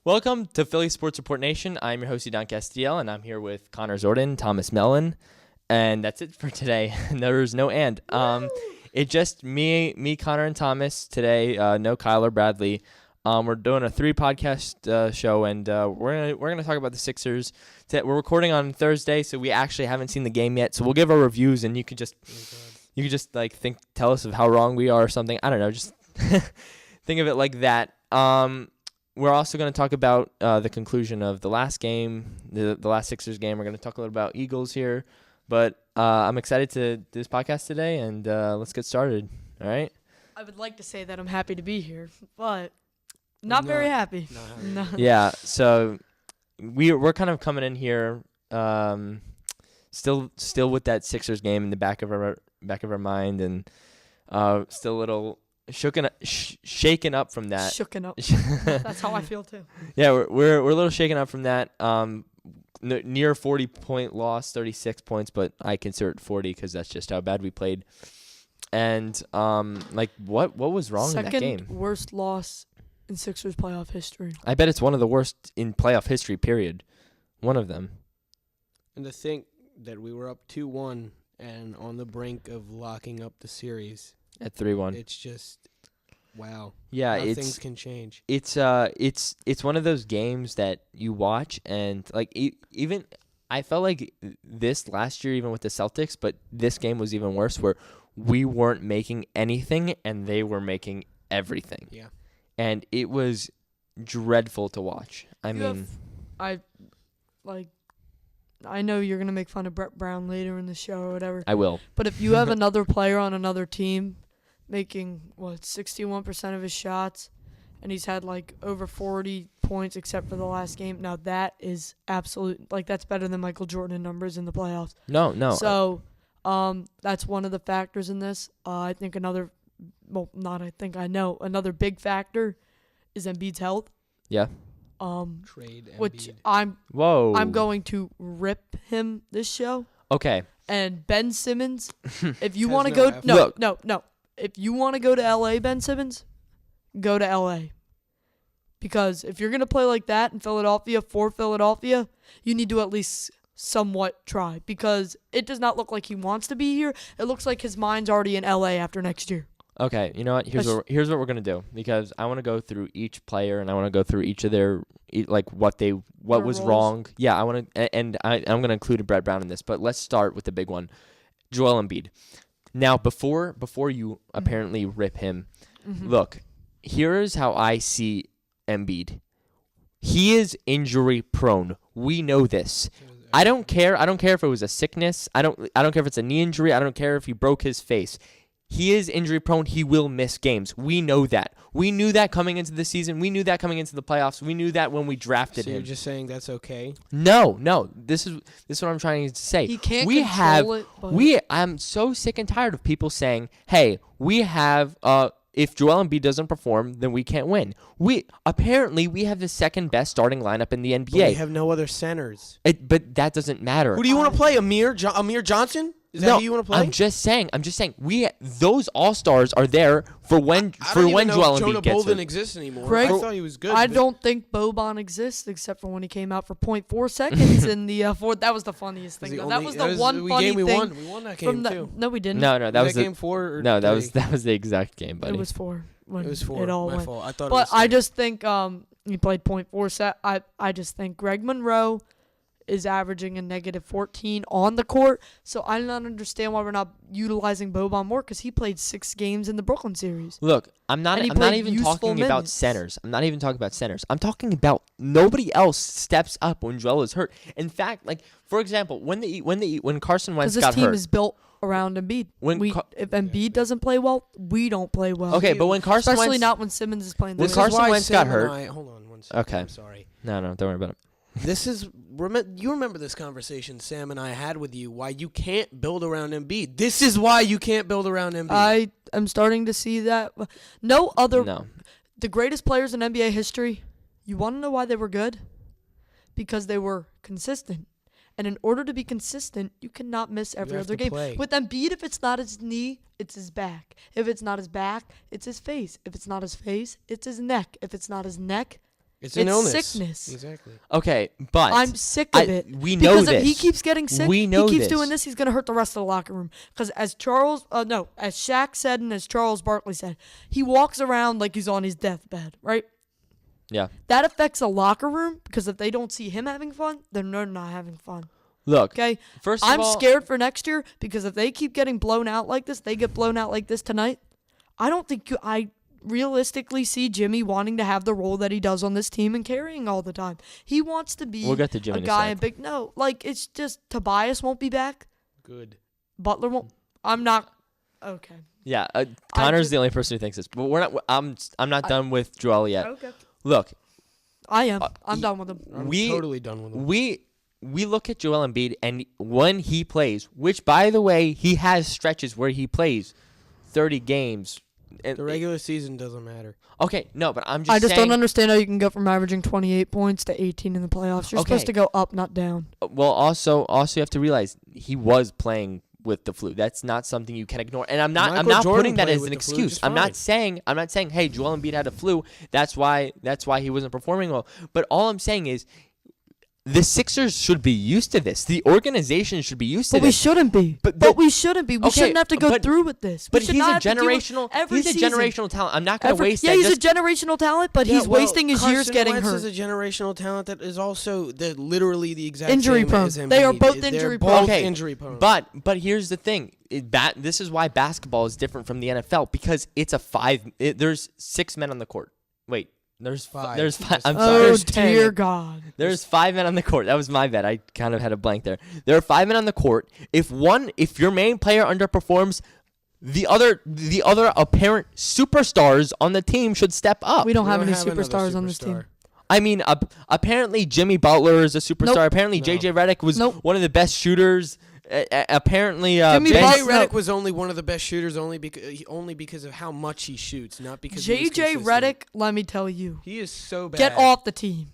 Welcome to Philly Sports Report Nation. I'm your host, Don Castiel, and I'm here with Connor Zordon, Thomas Mellon, and that's it for today. There's no and. It's just me, Connor, and Thomas today. No Kyle or Bradley. We're doing a 3-podcast show, and we're gonna talk about the Sixers. We're recording on Thursday, so we actually haven't seen the game yet. So we'll give our reviews, and you could just tell us of how wrong we are or something. I don't know, just think of it like that. We're also going to talk about the conclusion of the last game, the last Sixers game. We're going to talk a little about Eagles here. But I'm excited to do this podcast today, and let's get started. All right? I would like to say that I'm happy to be here, but not very happy. No. Yeah, so we're kind of coming in here still with that Sixers game in the back of our mind, and still a little shaken up from that. Shooken up. That's how I feel too. Yeah, we're a little shaken up from that. Near 40-point loss, 36 points, but I consider it 40 because that's just how bad we played. And what was wrong in that game? Second worst loss in Sixers playoff history. I bet it's one of the worst in playoff history. Period. One of them. And to think that we were up 2-1 and on the brink of locking up the series at 3-1. It's just wow. Yeah, things can change. It's one of those games that you watch and even I felt like this last year even with the Celtics, but this game was even worse where we weren't making anything and they were making everything. Yeah. And it was dreadful to watch. I know you're going to make fun of Brett Brown later in the show or whatever. I will. But if you have another player on another team making 61% of his shots, and he's had over 40 points except for the last game. Now that is absolute, that's better than Michael Jordan numbers in the playoffs. No. So, that's one of the factors in this. I think another big factor is Embiid's health. Yeah. Trade Embiid. Which I'm going to rip him this show. Okay. And Ben Simmons, if you want to go, no. If you want to go to LA, Ben Simmons, go to LA. Because if you're going to play like that in Philadelphia, for Philadelphia, you need to at least somewhat try. Because it does not look like he wants to be here. It looks like his mind's already in LA after next year. Okay, you know what? Here's what we're going to do. Because I want to go through each player, and I want to go through each of their, what was roles. wrong. Yeah, I want to, and I'm going to include Brett Brown in this. But let's start with the big one, Joel Embiid. Now, before you apparently rip him, look, here's how I see Embiid. He is injury prone. We know this. I don't care. I don't care if it was a sickness. I don't care if it's a knee injury. I don't care if he broke his face. He is injury prone. He will miss games. We know that. We knew that coming into the season. We knew that coming into the playoffs. We knew that when we drafted him. So you're just saying that's okay? No. This is what I'm trying to say. He can't control it. But I'm so sick and tired of people saying, "Hey, we have if Joel Embiid doesn't perform, then we can't win." We have the second best starting lineup in the NBA. But we have no other centers. But that doesn't matter. Who do you want to play? Amir Johnson? Is that who you want to play? I'm just saying. Those all-stars are there for when Joel Embiid gets Bolden hurt. exists anymore. Greg, I thought he was good. I don't think Boban exists except for when he came out for 0.4 seconds in the fourth. That was the funniest thing. That was the one funny thing. We won that game too. No, we didn't. No, that was game 4. Or no, that 3? was the exact game, buddy. It was 4. It was 4. It all My went. fault. I thought. But it was I 6. just think he played 0.4 set. I just think Greg Monroe is averaging a negative 14 on the court. So I don't understand why we're not utilizing Boban more because he played 6 games in the Brooklyn series. Look, I'm not even talking about centers. I'm not even talking about centers. I'm talking about nobody else steps up when Joel is hurt. In fact, for example, when Carson Wentz got hurt. Because this team is built around Embiid. If Embiid doesn't play well, we don't play well. Okay, but when Carson Especially Wentz, not when Simmons is playing. When Carson Wentz got hurt. Hold on one second. Okay. I'm sorry. No, don't worry about it. You remember this conversation Sam and I had with you, why you can't build around Embiid. This is why you can't build around Embiid. I am starting to see that. The greatest players in NBA history, you want to know why they were good? Because they were consistent. And in order to be consistent, you cannot miss every other game. Play. With Embiid, if it's not his knee, it's his back. If it's not his back, it's his face. If it's not his face, it's his neck. If it's not his neck, It's an illness. Sickness. Exactly. Okay, but I'm sick of it. We know because this. If he keeps getting sick, We know he keeps this. doing this, he's going to hurt the rest of the locker room. Because as Shaq said and as Charles Barkley said, he walks around like he's on his deathbed, right? Yeah. That affects a locker room because if they don't see him having fun, then they're not having fun. Look, Okay? first of I'm all, scared for next year because if they keep getting blown out like this, they get blown out like this tonight, I don't think I realistically see Jimmy wanting to have the role that he does on this team and carrying all the time. He wants to be We'll get to Jimmy a in a guy sec. and big. No, like it's just Tobias won't be back. Good. Butler won't. I'm not. Okay. Yeah, Connor's the only person who thinks this, but we're not. I'm not done with Joel yet. Okay. Look, I am. I'm done with him. I'm totally done with him. We look at Joel Embiid, and when he plays, which by the way, he has stretches where he plays 30 games. And The regular season doesn't matter. Okay, no, but I'm just I just saying, don't understand how you can go from averaging 28 points to 18 in the playoffs. You're Okay. supposed to go up, not down. Well, also you have to realize he was playing with the flu. That's not something you can ignore. And I'm not Michael Jordan putting that played as with an the flu excuse. just I'm not fine. saying, hey, Joel Embiid had a flu. That's why he wasn't performing well. But all I'm saying is the Sixers should be used to this. The organization should be used to But we this. shouldn't be. But we shouldn't be. We Okay, shouldn't have to go but- through with this. We But should he's not a have to deal with generational. every He's a season. generational talent. I'm not going to waste Yeah, that. he's just- a generational talent, but he's wasting his years Carson getting Wentz hurt. is a generational talent that is also literally the exact Injury same prone. as Embiid. They are both They're injury both prone. Okay, injury prone. But here's the thing. This is why basketball is different from the NFL because it's there's 6 men on the court. Wait, there's Five. There's five. I'm Oh, sorry. There's 10. dear God. There's 5 men on the court. That was my bad. I kind of had a blank there. There are 5 men on the court. If your main player underperforms, the other apparent superstars on the team should step up. We don't have any another superstars on this team. superstar. I mean, apparently Jimmy Butler is a superstar. Nope. Apparently No. JJ Redick was Nope. one of the best shooters. Apparently, Jimmy Ben- JJ Butler- Redick was only one of the best shooters only because of how much he shoots, not because he was JJ consistent. Redick, let me tell you, He is so bad. get off the team.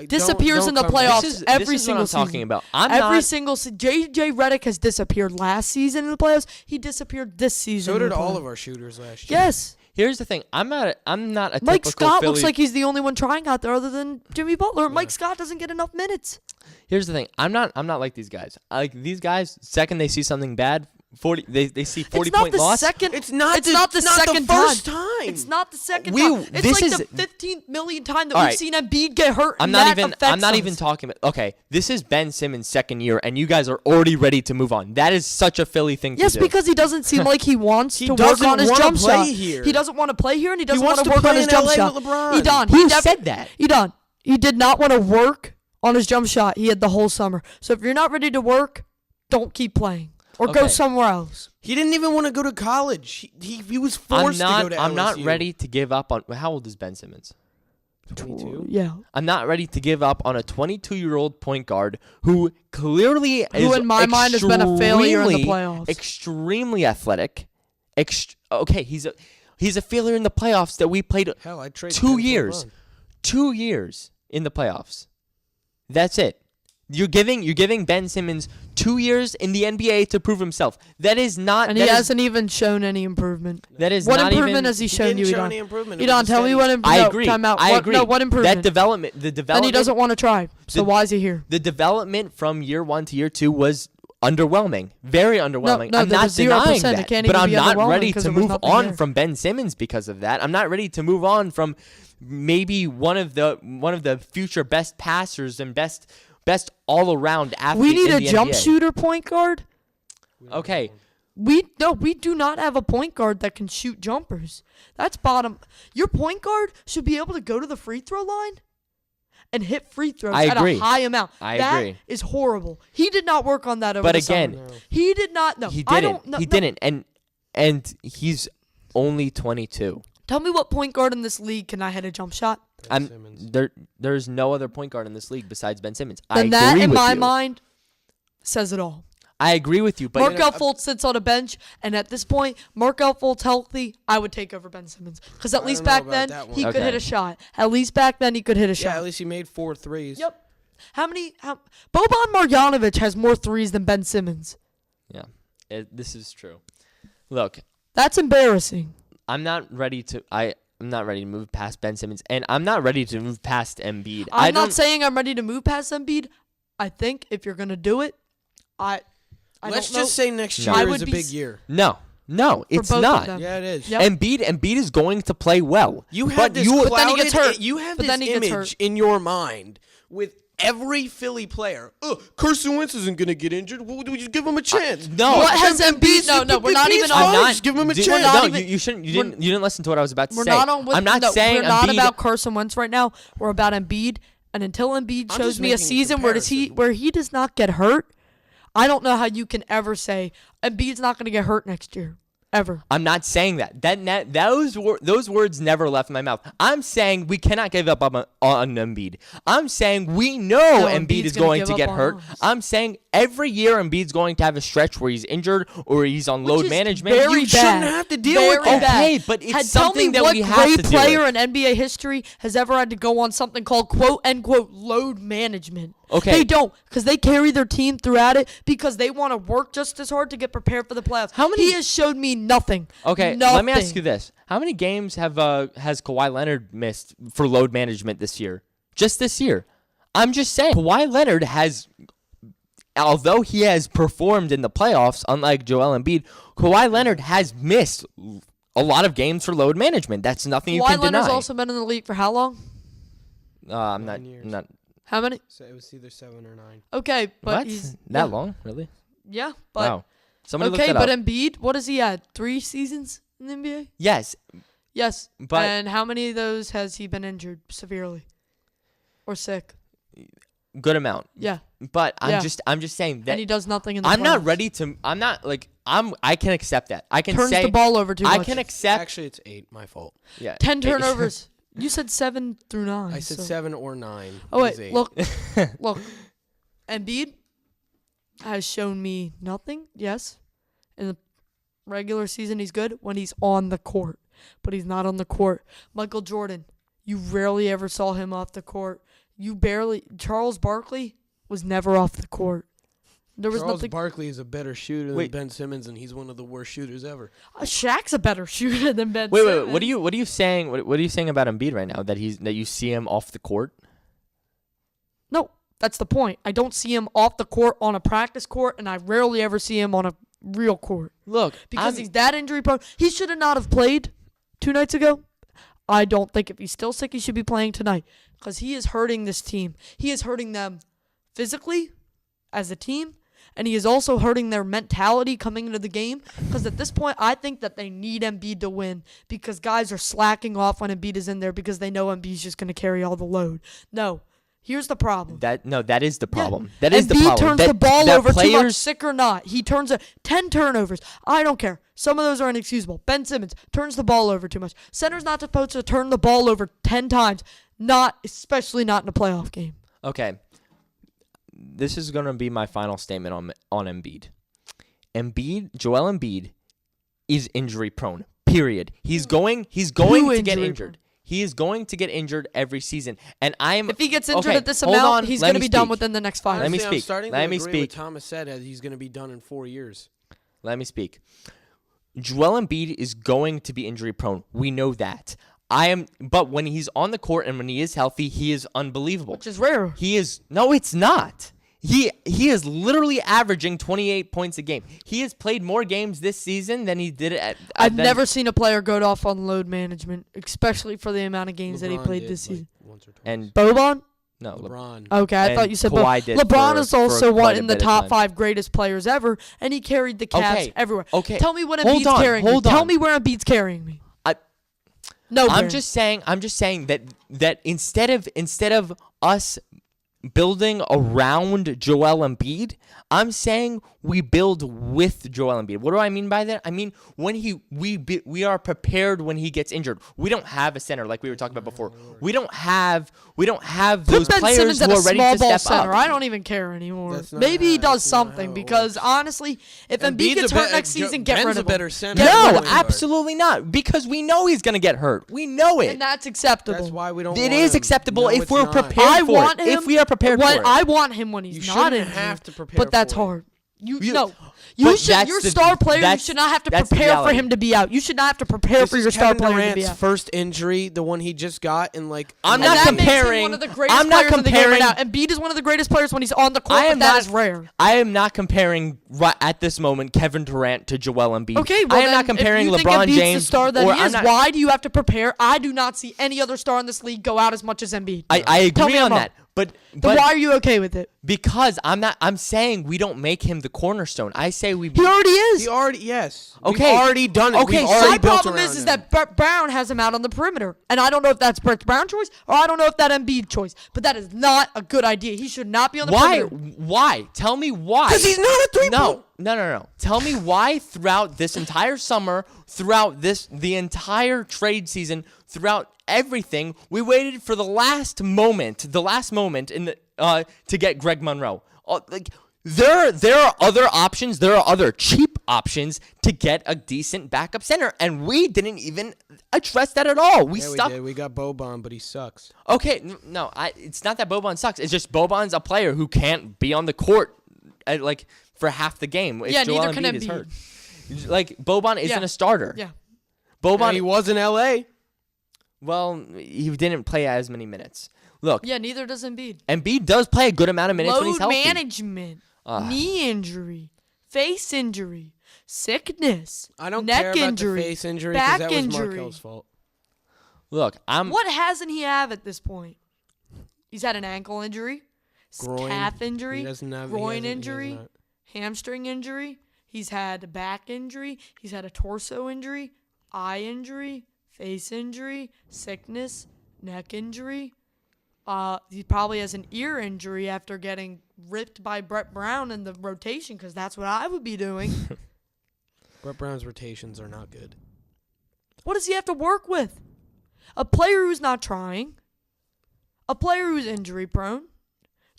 Disappears in the come back. playoffs. This is every what single I'm talking season. about. JJ Redick has disappeared last season in the playoffs. He disappeared this season. So in did the all playoffs. of our shooters last year. Yes. Here's the thing. I'm not a Mike typical Scott Philly. looks like he's the only one trying out there other than Jimmy Butler. Mike Scott doesn't get enough minutes. Here's the thing. I'm not like these guys. Like these guys, second they see something bad, 40 they see 40 It's not point the loss. second. It's not It's not the second first time. time. It's not the second We- time. It's this like is- the 15th millionth time that All we've right. seen Embiid get hurt. I'm and not that even affects I'm not us. even talking about. Okay, this is Ben Simmons' second year and you guys are already ready to move on. That is such a Philly thing Yes, to do. because he doesn't seem like he wants He to work doesn't on his wanna jump play shot. here. He doesn't want to play here, and he doesn't wants want to to work play on his in jump LA shot. with LeBron. He done. Who He said that? He done. He did not want to work on his jump shot. He had the whole summer. So if you're not ready to work, don't keep playing or go Okay. somewhere else. He didn't even want to go to college. He was forced to go to LSU. I'm not ready to give up on. How old is Ben Simmons? 22. Yeah. I'm not ready to give up on a 22-year-old point guard who clearly Who is in my mind has been a failure in the extremely- playoffs. Extremely athletic. Okay, he's a failure in the playoffs that we played Hell, I traded 2 him for years. LeBron. 2 years in the playoffs. That's it. You're giving Ben Simmons 2 years in the NBA to prove himself. That is not. And he hasn't even shown any improvement. That is What not improvement even. has he He shown didn't you, show Edon? any improvement. It Edon, was tell me steady. what improvement. I agree. Time out. I What- agree. No, what improvement? The development. And he doesn't want to try. So why is he here? The development from year 1 to year 2 was underwhelming. Very underwhelming. no, I'm there not was denying 0%. It that. can't But even I'm be not underwhelming ready 'cause to there was move nothing on there. from Ben Simmons because of that. I'm not ready to move on from maybe one of the future best passers and best all around athlete. We need in a the jump NBA. shooter point guard. Okay. We do not have a point guard that can shoot jumpers. That's bottom. Your point guard should be able to go to the free throw line and hit free throws I at agree. a high amount. I That agree. is horrible. He did not work on that over But the again, summer. He did not. No, He I didn't. don't. No, He no. didn't. And he's only 22. Tell me what point guard in this league can I hit a jump shot? Ben Simmons. There's no other point guard in this league besides Ben Simmons. I Then agree that, in with my you. mind, says it all. I agree with you, but Markelle Fultz sits on a bench, and at this point, Markelle Fultz healthy, I would take over Ben Simmons. Because at I least don't know back about then, that one. he could Okay. hit a shot. At least back then, he could hit a Yeah, shot. at least he made 4 threes. Yep. Boban Marjanovic has more threes than Ben Simmons. this is true. Look, That's embarrassing. I'm not ready to. ready to move past Ben Simmons, and I'm not ready to move past Embiid. I'm not saying I'm ready to move past Embiid. I think if you're gonna do it, Let's just say next year is a big year. No, it's not. Yeah, it is. Yep. Embiid is going to play well. You have this but then he gets hurt. You have But this then he gets image hurt. in your mind with every Philly player. Carson Wentz isn't going to get injured. Well, we just give him a chance. No. What has Embiid? No, we're not even on. Just give him a chance. No, you shouldn't. You didn't listen to what I was about to say. We're not on. I'm not saying we're not Embiid, about Carson Wentz right now. We're about Embiid. And until Embiid I'm shows just me a making a season comparison. where he does not get hurt, I don't know how you can ever say Embiid's not going to get hurt next year. Ever. I'm not saying that. Those words never left my mouth. I'm saying we cannot give up on Embiid. I'm saying we know Embiid is going to get hurt. I'm saying every year Embiid's going to have a stretch where he's injured or he's on load management. Very You bad. shouldn't have to deal with that. Okay, but it's something that we have to tell me what do. great player in NBA history has ever had to go on something called quote-unquote load management. Okay. They don't, because they carry their team throughout it because they want to work just as hard to get prepared for the playoffs. He has showed me nothing. Okay, nothing. let me ask you this. How many games has Kawhi Leonard missed for load management this year? Just this year. I'm just saying. Kawhi Leonard has, although he has performed in the playoffs, unlike Joel Embiid, Kawhi Leonard has missed a lot of games for load management. That's nothing you can Kawhi Leonard's deny. also been in the league for how long? I'm 9 years. not. How many? So it was either 7 or 9. Okay, but What? he's That long? Really? Yeah, but Wow. Somebody okay, look but that up. Embiid, what has he had? 3 seasons in the NBA? Yes, Yes. but And how many of those has he been injured severely or sick? good amount. Yeah. But Yeah. I'm just saying that And he does nothing in the I'm not playoffs. ready to. I'm not like I can accept that. I can Turns say the ball over too much. I can accept. Actually, it's 8. My fault. Yeah. 10 turnovers. You said 7 through 9. I said so. 7 or 9. Oh It was wait, 8. look. Embiid has shown me nothing. Yes, in the regular season he's good when he's on the court, but he's not on the court. Michael Jordan, you rarely ever saw him off the court. Charles Barkley was never off the court. There was Charles nothing. Barkley is a better shooter Wait. than Ben Simmons, and he's one of the worst shooters ever. Shaq's a better shooter than Ben Wait. Simmons. What are you saying? What are you saying about Embiid right now? That you see him off the court? No, that's the point. I don't see him off the court on a practice court, and I rarely ever see him on a real court. Look, Because he's that injury prone. He should have not have played 2 nights ago. I don't think if he's still sick, he should be playing tonight. Because he is hurting this team. He is hurting them physically as a team. And he is also hurting their mentality coming into the game. Because at this point, I think that they need Embiid to win. Because guys are slacking off when Embiid is in there. Because they know Embiid's just going to carry all the load. No. Here's the problem. that is the problem. Yeah. That is the problem. Embiid turns that, the ball that over too much, players, sick or not. He turns 10 turnovers. I don't care. Some of those are inexcusable. Ben Simmons turns the ball over too much. Center's not supposed to turn the ball over 10 times. Especially not in a playoff game. Okay. This is going to be my final statement on Embiid. Joel Embiid is injury prone. Period. He's going to get injured. He is going to get injured every season. And If he gets injured okay, at this hold amount, on, he's let going to me be done speak. within the next 5 Let me years. Honestly, speak. I'm starting Let to me agree speak. with Thomas said that he's going to be done in 4 years. Let me speak. Joel Embiid is going to be injury prone. We know that. But when he's on the court and when he is healthy, he is unbelievable. Which is rare. No, it's not. He is literally averaging 28 points a game. He has played more games this season than he did I've never seen a player go off on load management, especially for the amount of games that he LeBron played did, this season. once or twice. And Boban? no, LeBron. Okay, I And thought you said Kawhi Boban. did LeBron for- is also for one quite a in the bit of top time. 5 greatest players ever, and he carried the Cavs Okay, everywhere. okay. Tell me when Hold Embiid's on, carrying me. hold Tell on. me where Embiid's carrying me. No, I'm just saying that instead of us building around Joel Embiid, I'm saying we build with Joel Embiid. What do I mean by that? I mean when we are prepared when he gets injured. We don't have a center like we were talking about before. We don't have those Put Ben players Simmons who at a are ready small to ball step center. up. I don't even care anymore. That's not Maybe he how- does that's not something how it because works. honestly, if Embiid gets hurt next season, get Ben's rid a of him. better center. Get rid No, of him. absolutely not. Because we know he's gonna get hurt. We know it. And that's acceptable. That's why we don't. It want is him. acceptable No, if it's we're not. prepared I for want it. him If we are prepared when for it. I want him when he's You not shouldn't in. have to prepare But that's for it. hard. You But should. that's Your the- star player. You that's- should not have to that's the prepare for reality. him to be out. You should not have to prepare This for is your star Kevin player to Durant's be out. first injury, the one he just got, and like I'm And not that makes him comparing. one of the greatest I'm not players in the game right now. comparing. Embiid is one of the greatest players when he's on the court, I am but that not- is rare. I am not comparing right at this moment Kevin Durant to Joel Embiid. Okay, well I am then, not comparing if you LeBron think Embiid's James the star that or he I'm is, not- why do you have to prepare? I do not see any other star in this league go out as much as Embiid. I Tell agree me on I'm wrong. that, but Then why are you okay with it? because I'm saying we don't make him the cornerstone. I say we. He already is. he already yes. Okay. We've already done it. Okay, We've so already My built problem around is him. that Brett Brown has him out on the perimeter. And I don't know if that's Brett Brown choice or I don't know if that Embiid choice. But that is not a good idea. He should not be on the Why? perimeter. Why? Tell me why. because he's not a three-point. No. Tell me why throughout this entire summer, throughout the entire trade season, throughout everything, we waited for the last moment in the to get Greg Monroe. There are other options. There are other cheap options to get a decent backup center, and we didn't even address that at all. We Yeah, stuck. we did. We got Boban, but he sucks. Okay, no, it's not that Boban sucks. It's just Boban's a player who can't be on the court for half the game. If Yeah, Joel neither can Embiid is Embiid. hurt. Like Boban isn't Yeah. a starter. Yeah. Boban. And he was in L.A. Well, he didn't play as many minutes. Look, Yeah, neither does Embiid. Embiid does play a good amount of minutes when he's Load healthy. management, knee injury, face injury, sickness, I don't neck care about injury, the face injury because back that was injury. Markel's fault. Look, What hasn't he have at this point? He's had an ankle injury, Groin. calf injury, He doesn't have groin he hasn't- he has injury, not. hamstring injury. He's had back injury. He's had a torso injury, eye injury, face injury, sickness, neck injury. He probably has an ear injury after getting ripped by Brett Brown in the rotation because that's what I would be doing. Brett Brown's rotations are not good. What does he have to work with? A player who's not trying. A player who's injury prone.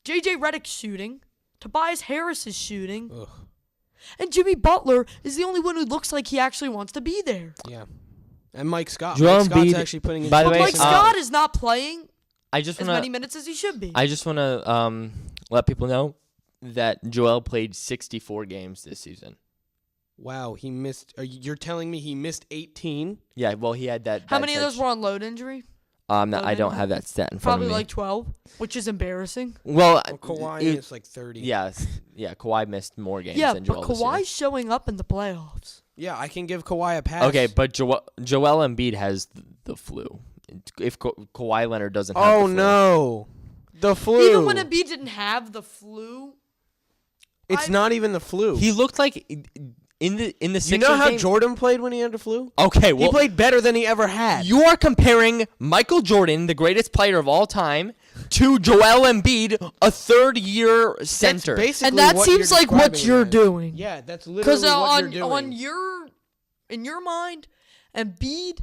J.J. Redick's shooting. Tobias Harris is shooting. Ugh. And Jimmy Butler is the only one who looks like he actually wants to be there. Yeah. And Mike Scott. Joel Mike Scott's Embiid- actually putting in. by the But way, Mike Scott is not playing I just as want many to minutes as he should be. I just want to let people know that Joel played 64 games this season. Wow, he missed. You're telling me he missed 18? Yeah, well, he had that. How many of those were on load injury? I don't have that stat in front Probably of me. like 12, which is embarrassing. Well, Kawhi it- is like 30. yeah, Kawhi missed more games Yeah, than but Joel this year. Kawhi's showing up in the playoffs. Yeah, I can give Kawhi a pass. Okay, but Joel Embiid has the flu. If Kawhi Leonard doesn't have Oh the flu. no, the flu. Even when Embiid didn't have the flu, it's not even the flu. He looked like in the Sixers you know how game. Jordan played when he had the flu? Okay, He well, played better than he ever had. you are comparing Michael Jordan, the greatest player of all time, to Joel Embiid, a third-year That's center. basically and that what seems you're like what describing you're it as. doing. Yeah, that's literally Because what you're doing. in your mind, Embiid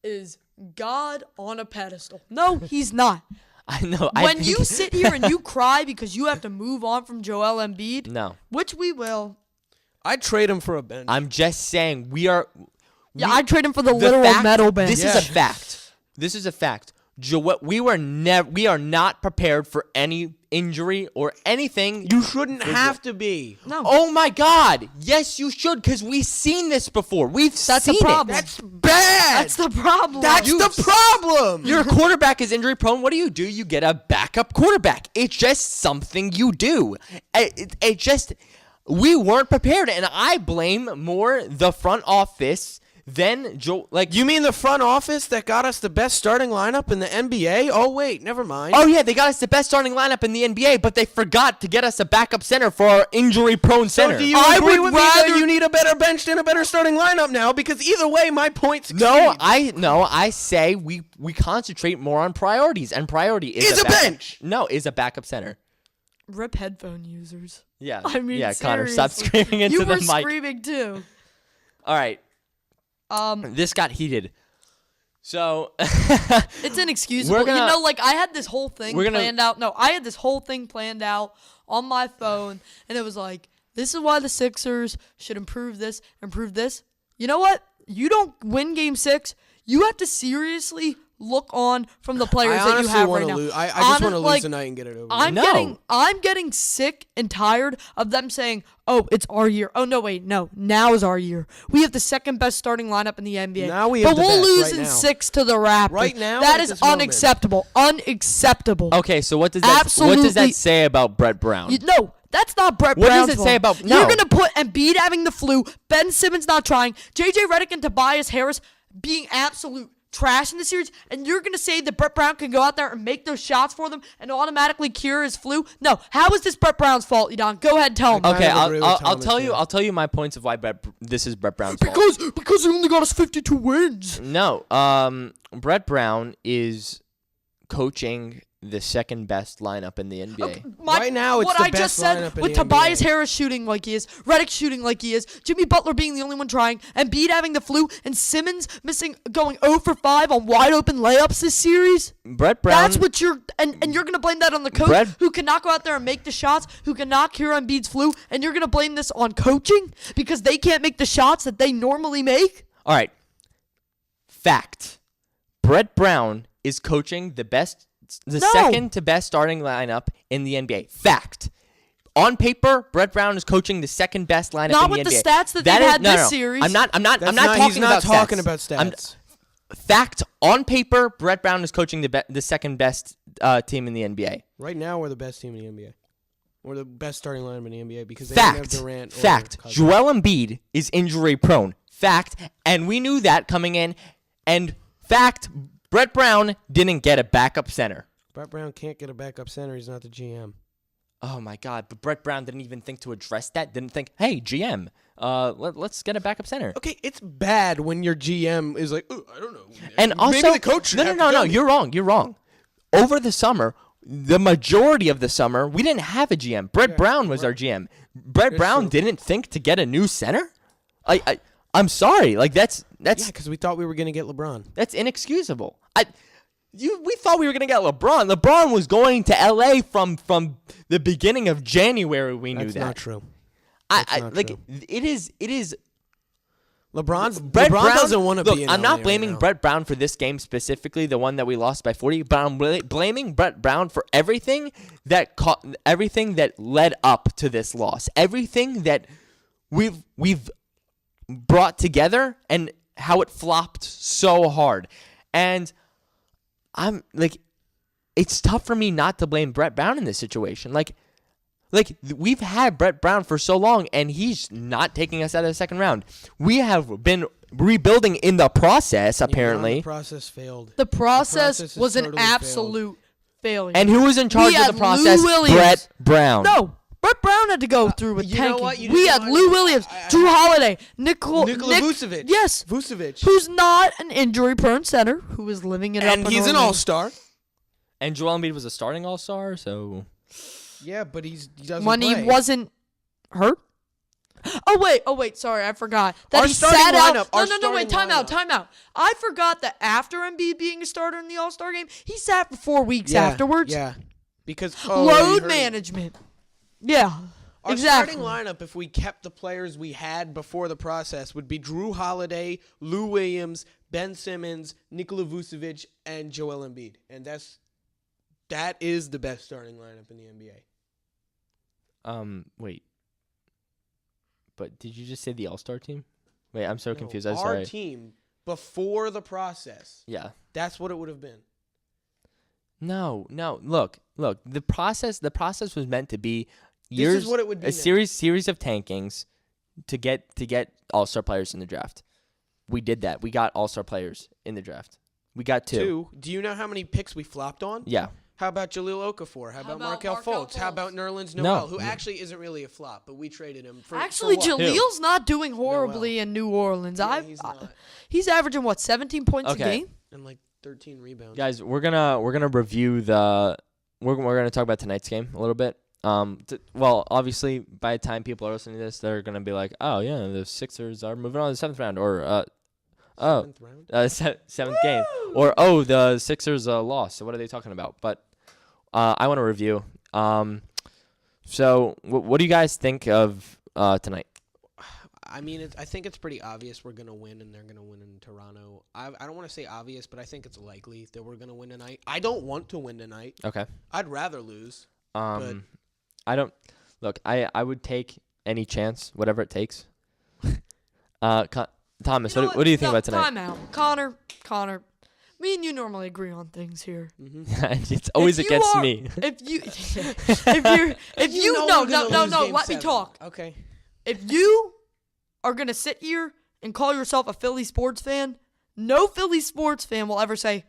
is God on a pedestal. No, he's not. I know. When you sit here and you cry because you have to move on from Joel Embiid, no, which we will. I'd trade him for a bench. I'm just saying we are. Yeah, I'd trade him for the the literal fact- metal bench. This is a fact. This is a fact. We are not prepared for any injury or anything. you shouldn't have to be. No. Oh my God! Yes, you should, because we've seen this before. We've That's the seen problem. it. That's bad. That's the problem. That's the problem. Your quarterback is injury prone. What do? You get a backup quarterback. It's just something you do. It just we weren't prepared, and I blame more the front office than Joe. Like You mean the front office that got us the best starting lineup in the NBA? Oh wait, never mind. oh yeah, they got us the best starting lineup in the NBA, but they forgot to get us a backup center for our injury-prone So center. do you I agree would with me that rather- you need a better bench and a better starting lineup now? Because either way, my point succeeds. I say we concentrate more on priorities, and priority is a backup- bench. No, is a backup center. Rip headphone users. Yeah, I mean, yeah. Connor, stop seriously. screaming into You the were mic. screaming too. All right, Um, this got heated. So it's inexcusable. We're gonna- like I had this whole thing planned out. No, I had this whole thing planned out on my phone, and it was like, this is why the Sixers should improve this, improve this. You know what? You don't win Game 6. You have to seriously look on from the players I that you have right now. I just want to lose tonight and get it over. I'm getting sick and tired of them saying, "Oh, it's our year." Oh no, wait, no. Now is our year. We have the second best starting lineup in the NBA. Now we have but the we'll best lose right in now. 6 to the Raptors. Right now, that at is this moment. unacceptable. Unacceptable. Okay, so what does that say about Brett Brown? No. That's not Brett What Brown's does it say fault. about? No. You're gonna put Embiid having the flu, Ben Simmons not trying, JJ Redick and Tobias Harris being absolute trash in the series, and you're gonna say that Brett Brown can go out there and make those shots for them and automatically cure his flu? No. How is this Brett Brown's fault, Edon? Go ahead and tell him. Okay, I'll tell you. I'll tell you my points of why this is Brett Brown's fault. Because he only got us 52 wins. No. Brett Brown is coaching the second best lineup in the NBA. Okay, right now, it's what the I best just said lineup in with the Tobias NBA. Harris shooting like he is, Redick shooting like he is, Jimmy Butler being the only one trying, Embiid having the flu, and Simmons going 0 for 5 on wide open layups this series. Brett Brown. That's what you're and you're gonna blame that on the coach who cannot go out there and make the shots, who cannot cure Embiid's flu, and you're gonna blame this on coaching because they can't make the shots that they normally make. All right. Fact. Brett Brown is coaching the second to best starting lineup in the NBA. Fact. On paper, Brett Brown is coaching the second best lineup Not in the NBA. with the stats that they've had this series. I'm not He's not talking about stats. Fact. On paper, Brett Brown is coaching the second best team in the NBA. Right now, we're the best team in the NBA. We're the best starting lineup in the NBA because they Fact. don't have Durant. Fact. Joel Embiid is injury prone. Fact. And we knew that coming in. And fact. Brett Brown didn't get a backup center. Brett Brown can't get a backup center. He's not the GM. Oh, my God. But Brett Brown didn't even think to address that. Didn't think, hey, GM, let's get a backup center. Okay, it's bad when your GM is like, I don't know. And also, maybe the coach should no. You're wrong. Over the summer, the majority of the summer, we didn't have a GM. Brett Brown was our GM. Brett Brown didn't think to get a new center? I'm sorry. Like, that's because we thought we were going to get LeBron. That's inexcusable. We thought we were gonna get LeBron. LeBron was going to LA from the beginning of January. We knew that. That's not true. It is. LeBron Brown doesn't want to be in I'm LA not blaming right now. Brett Brown for this game specifically, the one that we lost by 40. But I'm blaming Brett Brown for everything that led up to this loss. Everything that we've brought together and how it flopped so hard. And I'm like, it's tough for me not to blame Brett Brown in this situation. Like we've had Brett Brown for so long, and he's not taking us out of the second round. We have been rebuilding in the process, apparently. The process failed. The process was totally an absolute failure. And who was in charge of the process? Brett Brown. No. Brett Brown had to go through with You know tanking. what? You We just had know Lou what? Williams, Drew Holiday, Nikola Vucevic. Yes. Vucevic. Who's not an injury-prone center, who is living it up. And he's an all-star. And Joel Embiid was a starting all-star, so... Yeah, but he doesn't when play. he wasn't hurt. Oh wait, sorry, I forgot that Our he starting sat lineup- out. our No, wait, starting time out. I forgot that after Embiid being a starter in the All-Star game, he sat for 4 weeks Yeah, afterwards. Yeah, because Load management. Yeah, Our exactly. starting lineup, if we kept the players we had before the process, would be Drew Holiday, Lou Williams, Ben Simmons, Nikola Vucevic, and Joel Embiid, and that is the best starting lineup in the NBA. Wait. But did you just say the All-Star team? Wait, I'm so confused. I'm Our sorry. team before the process. Yeah. That's what it would have been. No. Look. The process was meant to be years. This is what it would be. A series of tankings to get All-Star players in the draft. We did that. We got All-Star players in the draft. We got two. Do you know how many picks we flopped on? Yeah. How about Jahlil Okafor? How about Markelle Fultz? How about Nerlens No. Noel, who actually isn't really a flop, but we traded him for Actually, for what? Jalil's not doing horribly in New Orleans. Yeah, he's not. He's averaging 17 points a game. And like 13 rebounds. Guys, we're gonna review the. We're gonna talk about tonight's game a little bit. Well, obviously, by the time people are listening to this, they're gonna be like, "Oh yeah, the Sixers are moving on to the 7th round," or Seventh round? seventh game, or the Sixers lost. So what are they talking about? But I want to review. So what do you guys think of tonight? I mean, I think it's pretty obvious we're going to win, and they're going to win in Toronto. I don't want to say obvious, but I think it's likely that we're going to win tonight. I don't want to win tonight. Okay. I'd rather lose. I don't look. I would take any chance, whatever it takes. Thomas, what do you think about tonight? Time out, Connor. Me and you normally agree on things here. Mm-hmm. It's always against me. Let me talk. Okay. If you are gonna sit here and call yourself a Philly sports fan, no Philly sports fan will ever say,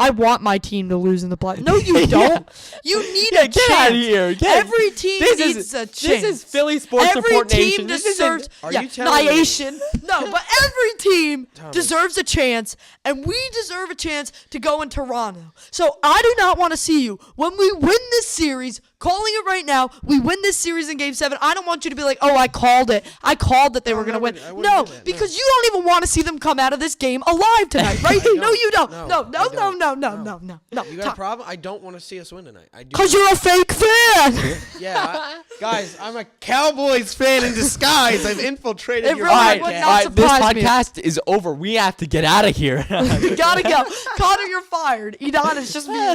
I want my team to lose in the playoffs. No, you don't. You need a chance. Get out of here. Every team needs a chance. This is Philly Sports Support Nation. Every team deserves nation. No, but every team deserves a chance, and we deserve a chance to go in Toronto. So I do not want to see you, when we win this series, calling it right now, we win this series in Game 7, I don't want you to be like, oh, I called it. I called that they were going to win. No, because you don't even want to see them come out of this game alive tonight, right? No, you don't. No. You got a problem? I don't want to see us win tonight. I do. Because you're a fake fan. Yeah, guys, I'm a Cowboys fan in disguise. I've infiltrated your really podcast. All right, this podcast is over. We have to get out of here. You gotta go. Connor, you're fired. Edon is just me.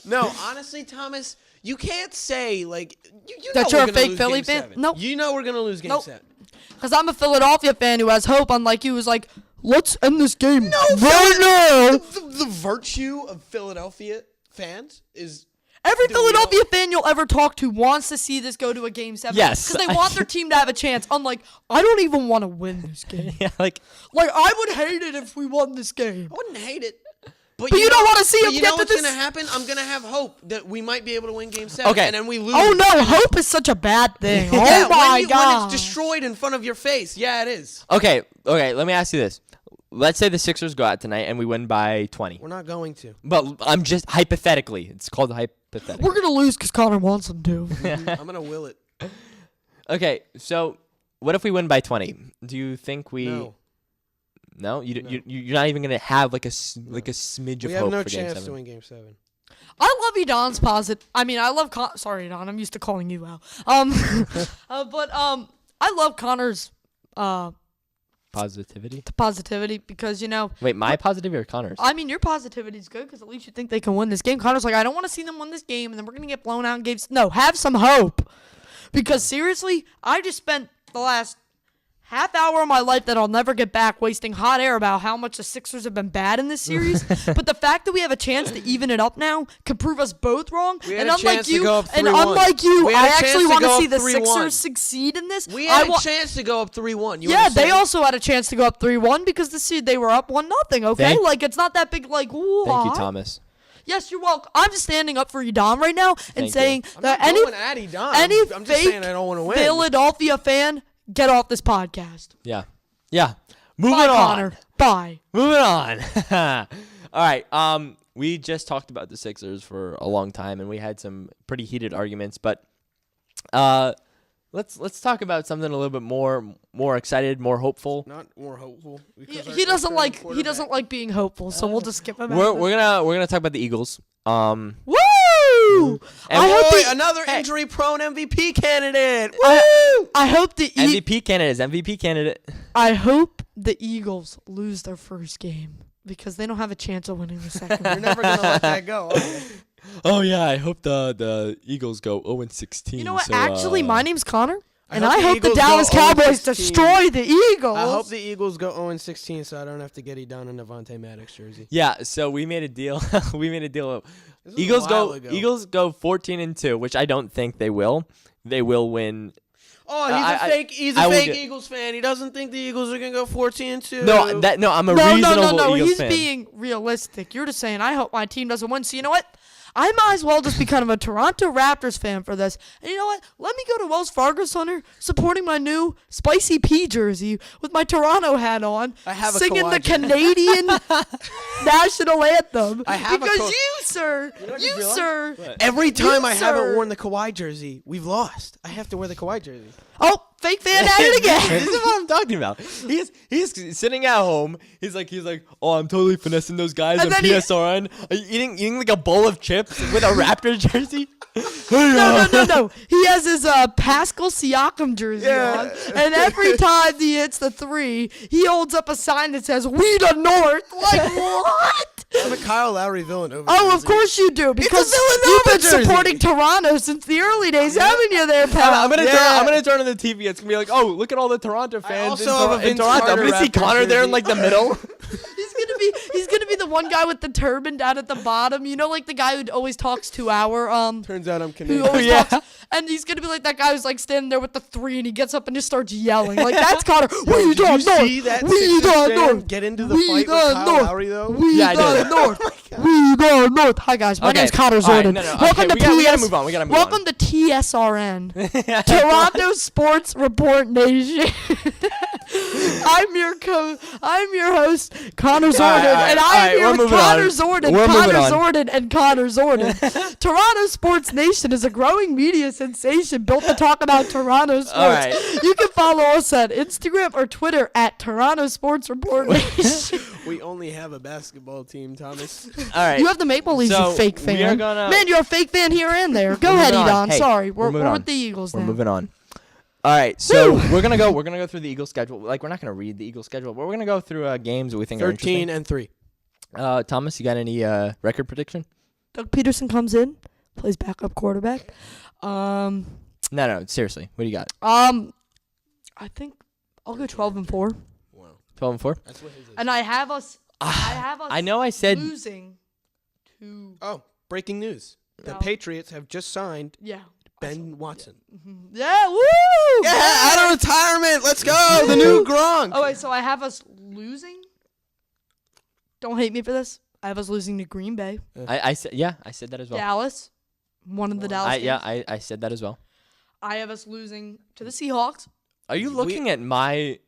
No, honestly, Thomas, you can't say, like, you that know you're we're a gonna fake lose Philly Game fan? 7. Nope. You know we're going to lose Game 7. Because I'm a Philadelphia fan who has hope, unlike you, who's like, let's end this game No, right now. The virtue of Philadelphia fans is... Every Philadelphia fan you'll ever talk to wants to see this go to a Game 7. Yes. Because they want their team to have a chance. Unlike, I don't even want to win this game. Yeah, like I would hate it if we won this game. I wouldn't hate it. But you don't want to see them you get know to what's this. going to happen? I'm going to have hope that we might be able to win Game 7. Okay. And then we lose. Oh, no. Hope is such a bad thing. Yeah, Oh, my God. when it's destroyed in front of your face. Yeah, it is. okay. Let me ask you this. Let's say the Sixers go out tonight and we win by 20. We're not going to. But I'm just hypothetically. It's called hypothetical. We're going to lose because Connor wants them to. I'm going to will it. Okay, so what if we win by 20? Do you think we... No. No? You're not even going to have like a smidge of We hope have no for Game chance 7? to win Game 7. I love Edon's positive. I mean, I love sorry, Edon. I'm used to calling you out. I love Connor's Positivity? because, Wait, my positivity or Connor's? I mean, your positivity is good because at least you think they can win this game. Connor's like, I don't want to see them win this game and then we're going to get blown out in games. No, have some hope. Because seriously, I just spent the last half hour of my life that I'll never get back wasting hot air about how much the Sixers have been bad in this series. But the fact that we have a chance to even it up now could prove us both wrong. And unlike you, I actually want to see the Sixers succeed in this. We had a chance to go up 3-1. Yeah, they also had a chance to go up 3-1 because they were up 1-0. Okay, it's not that big. Thank you, Thomas. Yes, you're welcome. I'm just standing up for Edom right now and saying that I'm any just saying I don't want to win. Philadelphia fan, get off this podcast. Yeah. Moving Bye, on. Connor. Bye. Moving on. All right. We just talked about the Sixers for a long time, and we had some pretty heated arguments. But let's talk about something a little bit more excited, more hopeful. Not more hopeful. He doesn't like being hopeful, so we'll just skip him. We're gonna talk about the Eagles. Woo! And another injury-prone MVP candidate. I hope the MVP candidate. I hope the Eagles lose their first game because they don't have a chance of winning the second. You're never gonna let that go. Oh yeah, I hope the Eagles go 0-16. You know what? So, actually, my name's Connor, and I hope the Eagles Dallas go Cowboys 0-16. destroy the Eagles. I hope the Eagles go 0-16 so I don't have to get Edon and Devontae Maddox jersey. Yeah, so we made a deal. Eagles go 14-2, which I don't think they will. They will win. Oh, he's a fake Eagles fan. He doesn't think the Eagles are gonna go 14-2. No, I'm a reasonable Eagles He's fan. being realistic. You're just saying, I hope my team doesn't win. So you know what? I might as well just be kind of a Toronto Raptors fan for this. And you know what? Let me go to Wells Fargo Center supporting my new Spicy P jersey with my Toronto hat on, singing the Canadian national anthem. Sir. Every time I haven't worn the Kawhi jersey, we've lost. I have to wear the Kawhi jersey. Oh, fake fan at it again. This is what I'm talking about. He's sitting at home. He's like, oh, I'm totally finessing those guys on PSRN. Are you eating like a bowl of chips with a Raptors jersey? No. He has his Pascal Siakam jersey on, and every time he hits the three, he holds up a sign that says "We the North." Like what? I have a Kyle Lowry Villanova. Oh, of course you do, because you've been supporting Toronto since the early days, haven't you, there, pal? I'm gonna turn on the TV. It's gonna be like, oh, look at all the Toronto fans in Toronto. I'm gonna see Connor there in like the middle. He's gonna be the one guy with the turban down at the bottom. You know, like the guy who always talks 2 hour. Turns out I'm Who Canadian. always talks, and he's gonna be like that guy who's like standing there with the three, and he gets up and just starts yelling. Like that's Connor. We the North. See that We the North. Get into the fight with Kyle Lowry though. We the North. We the North. Hi guys, my name's Connor Zordon. Welcome to we gotta move on. Welcome to PSRN, Toronto Sports Report Nation. I'm your host, Connor Zordon, and I'm here with Connor Zordon and Connor Zordon. Toronto Sports Nation is a growing media sensation built to talk about Toronto sports. Right. You can follow us at Instagram or Twitter at Toronto Sports Report Nation. We only have a basketball team, Thomas. All right. You have the Maple Leafs, you fake fan. Man, you're a fake fan here and there. Go ahead, Edon. Hey, sorry, we're with the Eagles now. We're moving on. All right, so we're gonna go through the Eagles schedule. Like we're not gonna read the Eagles schedule, but we're gonna go through games that we think are interesting. 13-3. Thomas, you got any record prediction? Doug Peterson comes in, plays backup quarterback. No, seriously. What do you got? I think I'll go 12-4. Wow. 12-4. That's what his is. And I have us. I know I said losing to. Oh, breaking news! The No. Patriots have just signed Yeah. Ben Watson. Yeah. Woo! Yeah, out of retirement. Let's go. The new Gronk. Oh wait, so I have us losing. Don't hate me for this. I have us losing to Green Bay. I said that as well. Dallas. One of the Dallas games. I said that as well. I have us losing to the Seahawks. Are you looking at my?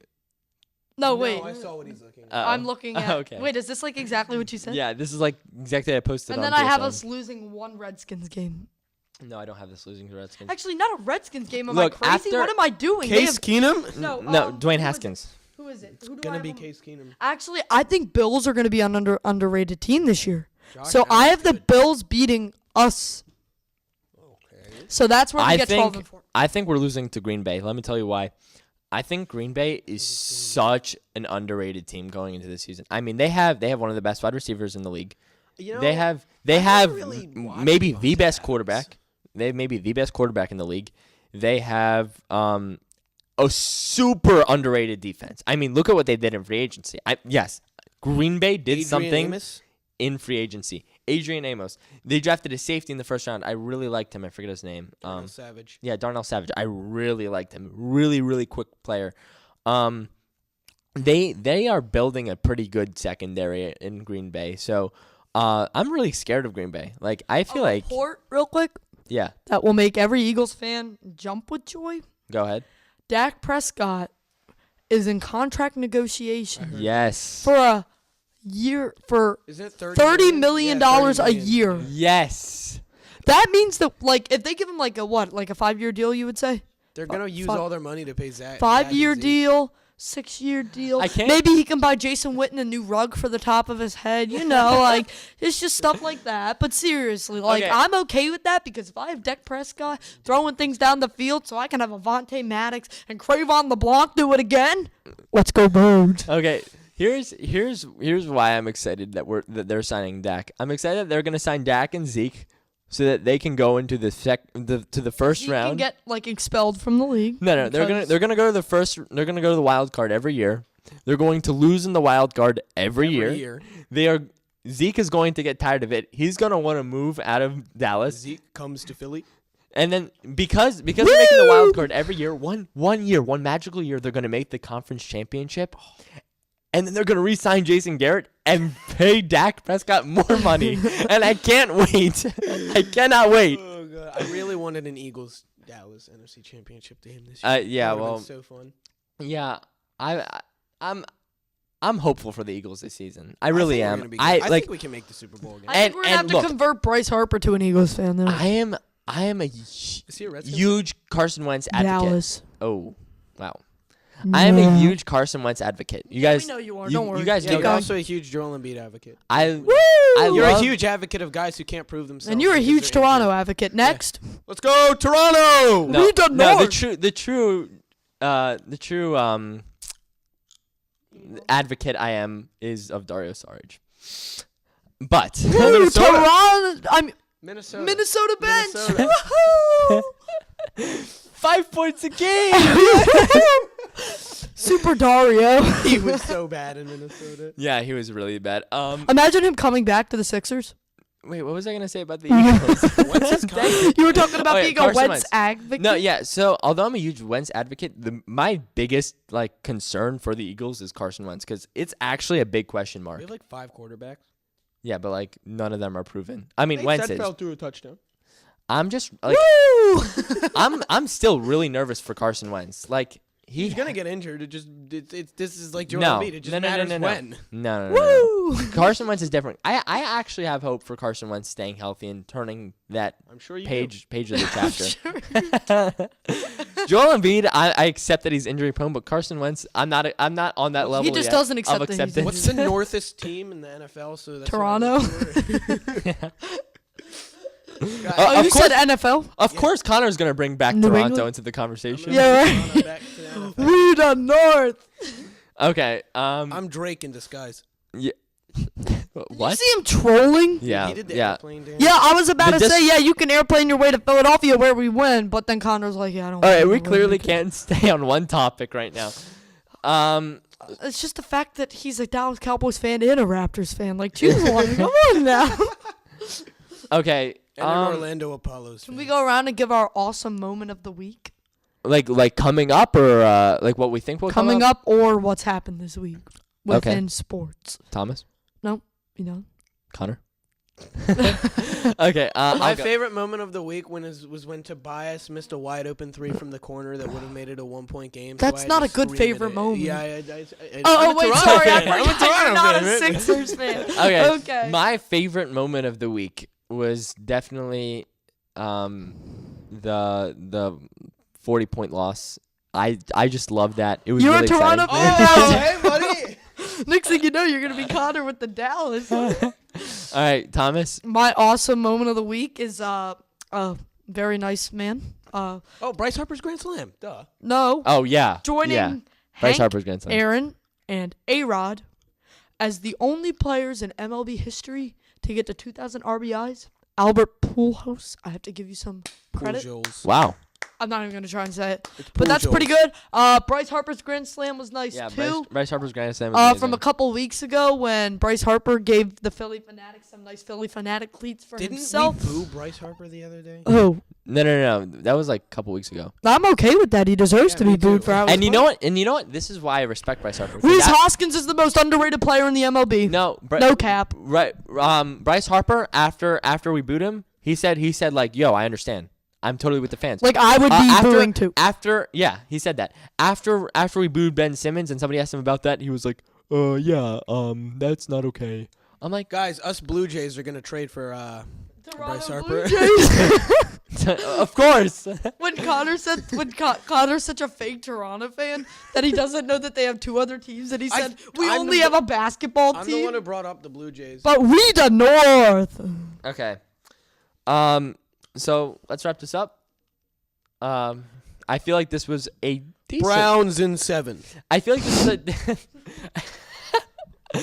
No, wait. I saw what he's looking at. I'm looking at. Okay. Wait, is this like exactly what you said? Yeah, this is like exactly what I posted. And on then I have PSN. us losing one Redskins game. No, I don't have this losing to Redskins. Actually, not a Redskins game. Am Look, I crazy? after What am I doing? Case Keenum? No, Dwayne who Haskins. Who is it? Who do Gonna I be have? Case Keenum. Actually, I think Bills are going to be an underrated team this year. Josh So I Allen's have the good. Bills beating us. Okay. So that's where we get 12-4. I think we're losing to Green Bay. Let me tell you why. I think Green Bay is such an underrated team going into this season. I mean, they have one of the best wide receivers in the league. You know, They have really watched maybe Devontae the best Adams. quarterback. They have maybe the best quarterback in the league. They have a super underrated defense. I mean, look at what they did in free agency. Yes, Green Bay did Adrian something Amos? in free agency. Adrian Amos. They drafted a safety in the first round. I really liked him. I forget his name. Darnell Savage. Yeah, Darnell Savage. I really liked him. Really, really quick player. They are building a pretty good secondary in Green Bay. So I'm really scared of Green Bay. Like I feel like report real quick yeah. that will make every Eagles fan jump with joy. Go ahead. Dak Prescott is in contract negotiation Yes. for a year for Isn't it $30 million a year. Yes. That means that like if they give him like a 5-year deal, you would say They're gonna use all their money to pay Zach. 5-year deal. 6-year deal. I can't- Maybe he can buy Jason Witten a new rug for the top of his head. You know, like it's just stuff like that. But seriously, like Okay. I'm okay with that because if I have Dak Prescott throwing things down the field, so I can have Avonte Maddox and Crayvon LeBlanc do it again. Let's go Birds. Okay. Here's why I'm excited that they're signing Dak. I'm excited that they're gonna sign Dak and Zeke so that they can go into the first He round. can get like expelled from the league. No, they're gonna go to the first. They're gonna go to the wild card every year. They're going to lose in the wild card every year. Zeke is going to get tired of it. He's gonna want to move out of Dallas. Zeke comes to Philly. And then because they're making the wild card every year, one magical year, they're gonna make the conference championship. And then they're going to re-sign Jason Garrett and pay Dak Prescott more money. And I can't wait. I cannot wait. Oh god, I really wanted an Eagles Dallas NFC Championship game this Yeah, year. That would've well, been so fun. Yeah, I'm hopeful for the Eagles this season. I really think we're am. gonna be good. I think we can make the Super Bowl again. I think we're gonna have to convert Bryce Harper to an Eagles fan though. I am a Is he a Redskins? huge Carson Wentz advocate. Dallas. Oh, wow. I am a huge Carson Wentz advocate. You guys, we know you are. Don't worry. You guys Yeah, know you're that. also a huge Joel Embiid advocate. Woo! You're a love- huge advocate of guys who can't prove themselves. And you're a because huge they're Toronto injured. advocate. Next. Let's go, Toronto! No, We done no, North. the true advocate I am is of Dario Saric. But Woo, Toronto. I'm Minnesota. Minnesota bench. Minnesota. Woohoo! 5 points a game. Super Dario. He was so bad in Minnesota. Yeah, he was really bad. Imagine him coming back to the Sixers. Wait, what was I gonna say about the Eagles? What's his comment? You were talking about Oh, yeah, being Carson a Wentz Wentz. advocate. No, yeah. So although I'm a huge Wentz advocate, my biggest concern for the Eagles is Carson Wentz because it's actually a big question We mark. have 5 quarterbacks. Yeah, but none of them are proven. I mean, Nate Wentz Stead is. fell through a touchdown. I'm just Woo! I'm still really nervous for Carson Wentz. He's gonna get injured. This is like Joel No. Embiid. It just No, no, no, matters no, no. when. No. Woo! Carson Wentz is different. I actually have hope for Carson Wentz staying healthy and turning that I'm sure you page of the chapter. Joel Embiid, I accept that he's injury prone, but Carson Wentz, I'm not on that level. He just yet doesn't of accept that he's acceptance. injured. What's the northest team in the NFL? So that's Toronto. Of You course- said NFL? Of course, Connor's gonna bring back New Toronto England? into the conversation. Yeah, right. We the North. Okay. I'm Drake in disguise. You What? see him trolling? Yeah. He did the Yeah. airplane dance. Yeah, I was about The to say, yeah, you can airplane your way to Philadelphia where we win, but then Connor's like, yeah, I don't All right. wanna We win clearly because- can't stay on one topic right now. It's just the fact that he's a Dallas Cowboys fan and a Raptors fan. Like, choose one. Come on now. Okay. And an Orlando Apollos. Can we go around and give our awesome moment of the week? Like coming up or what we think will Coming come up or what's happened this week within sports. Thomas, You know? Connor. Okay. My I'll go. favorite moment of the week was when Tobias missed a wide open 3 from the corner that would have made it a 1-point game. That's so I not a just good screamed favorite at it. moment. Yeah. Oh, I'm a wait, Toronto sorry. fan. I I'm a forgot you're Toronto not fan. a Sixers fan. Okay. Okay. My favorite moment of the week was definitely the 40-point loss. I just loved that. It was You're really a Toronto exciting. fan. Oh, hey, buddy. Next thing you know, you're going to be Connor with the Dallas. All right, Thomas. My awesome moment of the week is very nice man. Oh, Bryce Harper's Grand Slam. Duh. No. Oh yeah. Joining Yeah. Bryce Hank, Harper's Grand Slam. Aaron, and A-Rod as the only players in MLB history to get to 2,000 RBIs. Albert Pujols. I have to give you some credit. Pujols. Wow. I'm not even going to try and say it. It's But that's Pujols. pretty good. Bryce Harper's Grand Slam was nice, Yeah. too. Bryce Harper's Grand Slam. Was From a couple weeks ago when Bryce Harper gave the Philly Fanatics some nice Philly Fanatic cleats for Didn't himself. we boo Bryce Harper the other day? Oh, No. That was like a couple weeks ago. I'm okay with that. He deserves Yeah, to be me booed too. for how And he you know what? And you know what? This is why I respect Bryce Harper. 'Cause Reese that- Hoskins is the most underrated player in the MLB. No. No cap. Right. Bryce Harper. After we booed him, he said like, "Yo, I understand. I'm totally with the fans." Like, I would be booing too. He said that. After we booed Ben Simmons and somebody asked him about that, he was like, yeah, that's not okay. I'm like, Guys, us Blue Jays are going to trade for Bryce Harper. of course. When Connor's such a fake Toronto fan that he doesn't know that they have 2 other teams, and he said, we I'm only the- have a basketball I'm the team, one who brought up the Blue Jays. but we the North. Okay. So let's wrap this up. I feel like this was a decent. Browns in 7. I feel like this is a.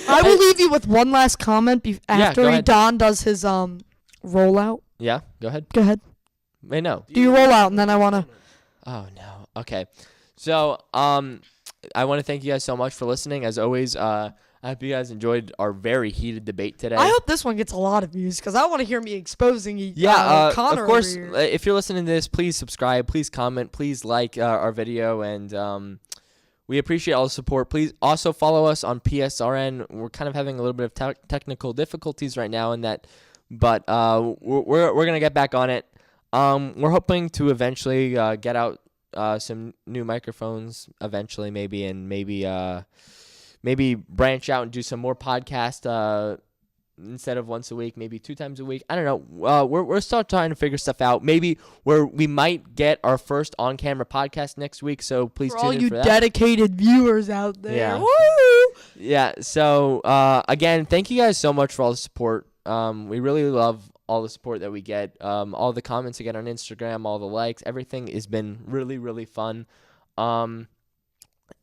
I will leave you with one last comment after go ahead. Don does his rollout. Yeah. Go ahead. Go ahead. Wait, no. Do your rollout, and then I want to... Oh no. Okay. So I want to thank you guys so much for listening. As always, I hope you guys enjoyed our very heated debate today. I hope this one gets a lot of views, because I want to hear me exposing Connor of course. over here. If you're listening to this, please subscribe, please comment, please like our video, and we appreciate all the support. Please also follow us on PSRN. We're kind of having a little bit of technical difficulties right now in that, but we're gonna get back on it. We're hoping to eventually get out some new microphones eventually, maybe, and maybe branch out and do some more podcast instead of once a week, maybe 2 times a week. I don't know. We're still trying to figure stuff out. Maybe we might get our first on-camera podcast next week, so please For tune all in you for that. dedicated viewers out there. Yeah. Woo! Yeah, so again, thank you guys so much for all the support. We really love all the support that we get. All the comments we get on Instagram, all the likes, everything has been really, really fun.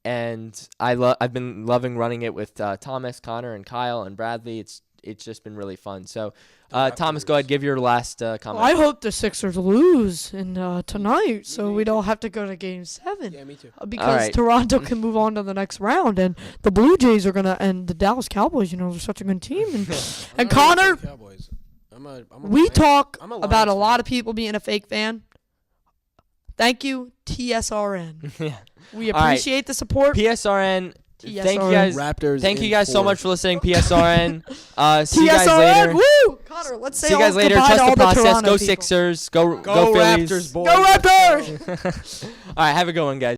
And I've been loving running it with Thomas, Connor, and Kyle, and Bradley. It's just been really fun. So, Thomas, go ahead, give your last comment. Well, I hope the Sixers lose tonight, so we don't have to go to Game 7. Yeah, me too. Because Toronto can move on to the next round, and the Blue Jays are and the Dallas Cowboys, they're such a good team. And Connor, Cowboys. we talk I'm a about a Lions lot fan. of people being a fake fan. Thank you, TSRN. Yeah. We All right. appreciate the support. PSRN. TSRN. Thank you guys. Raptors. Thank in you guys so 4. much for listening, PSRN. See you guys TSRN, later. woo! Connor, let's say See you guys later. goodbye to Trust all the process. Toronto Go people. Sixers. Go Go Phillies. Raptors, boys. Go Raptors! All right, have a good one, guys.